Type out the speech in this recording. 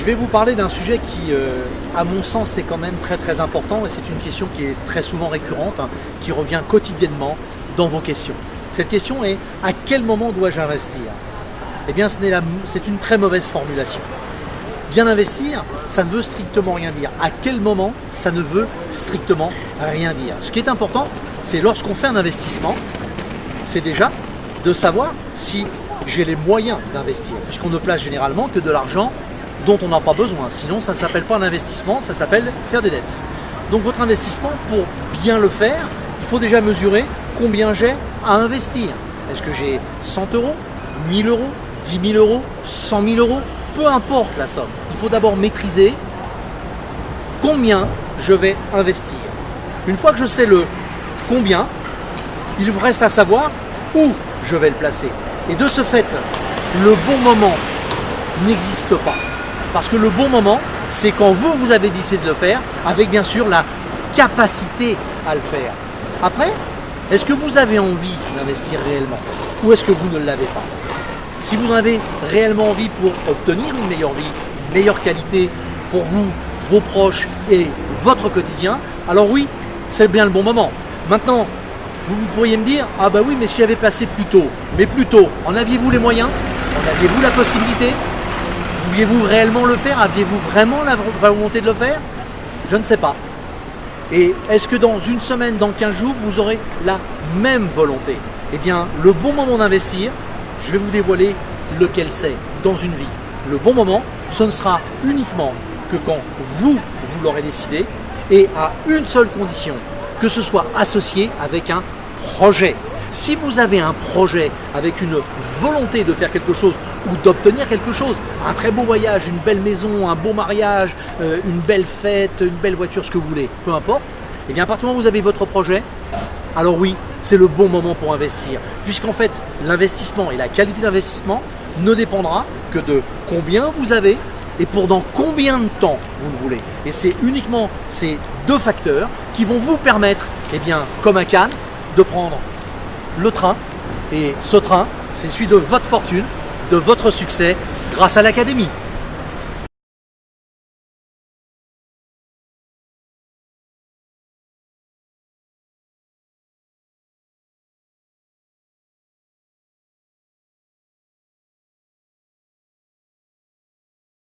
vais vous parler d'un sujet qui, à mon sens, est quand même très très important et c'est une question qui est très souvent récurrente, hein, qui revient quotidiennement dans vos questions. Cette question est: à quel moment dois-je investir? Eh bien, c'est une très mauvaise formulation. Bien investir, ça ne veut strictement rien dire. À quel moment, ça ne veut strictement rien dire. Ce qui est important, c'est lorsqu'on fait un investissement, c'est déjà de savoir si j'ai les moyens d'investir, puisqu'on ne place généralement que de l'argent dont on n'a pas besoin. Sinon, ça ne s'appelle pas un investissement, ça s'appelle faire des dettes. Donc votre investissement, pour bien le faire, il faut déjà mesurer combien j'ai à investir. Est-ce que j'ai 100 euros, 1000 euros, 10 000 euros, 100 000 euros? Peu importe la somme. Il faut d'abord maîtriser combien je vais investir. Une fois que je sais le combien, il me reste à savoir où je vais le placer. Et de ce fait, le bon moment n'existe pas. Parce que le bon moment, c'est quand vous avez décidé de le faire, avec bien sûr la capacité à le faire. Après, est-ce que vous avez envie d'investir réellement? Ou est-ce que vous ne l'avez pas? Si vous en avez réellement envie pour obtenir une meilleure vie, une meilleure qualité pour vous, vos proches et votre quotidien, alors oui, c'est bien le bon moment. Maintenant, vous pourriez me dire: ah bah oui, mais si j'avais placé plus tôt. Mais plus tôt, en aviez-vous les moyens? En aviez-vous la possibilité? Pouviez-vous réellement le faire? Aviez-vous vraiment la volonté de le faire? Je ne sais pas. Et est-ce que dans une semaine, dans 15 jours, vous aurez la même volonté? Eh bien, le bon moment d'investir, je vais vous dévoiler lequel c'est dans une vie. Le bon moment, ce ne sera uniquement que quand vous l'aurez décidé et à une seule condition, que ce soit associé avec un projet. Si vous avez un projet avec une volonté de faire quelque chose ou d'obtenir quelque chose, un très beau voyage, une belle maison, un beau mariage, une belle fête, une belle voiture, ce que vous voulez, peu importe, et bien à partir du moment où vous avez votre projet, alors oui, c'est le bon moment pour investir. Puisqu'en fait, l'investissement et la qualité d'investissement ne dépendra que de combien vous avez et pour dans combien de temps vous le voulez. Et c'est uniquement ces deux facteurs qui vont vous permettre, eh bien, comme un Khan, de prendre le train. Et ce train, c'est celui de votre fortune, de votre succès, grâce à l'Académie.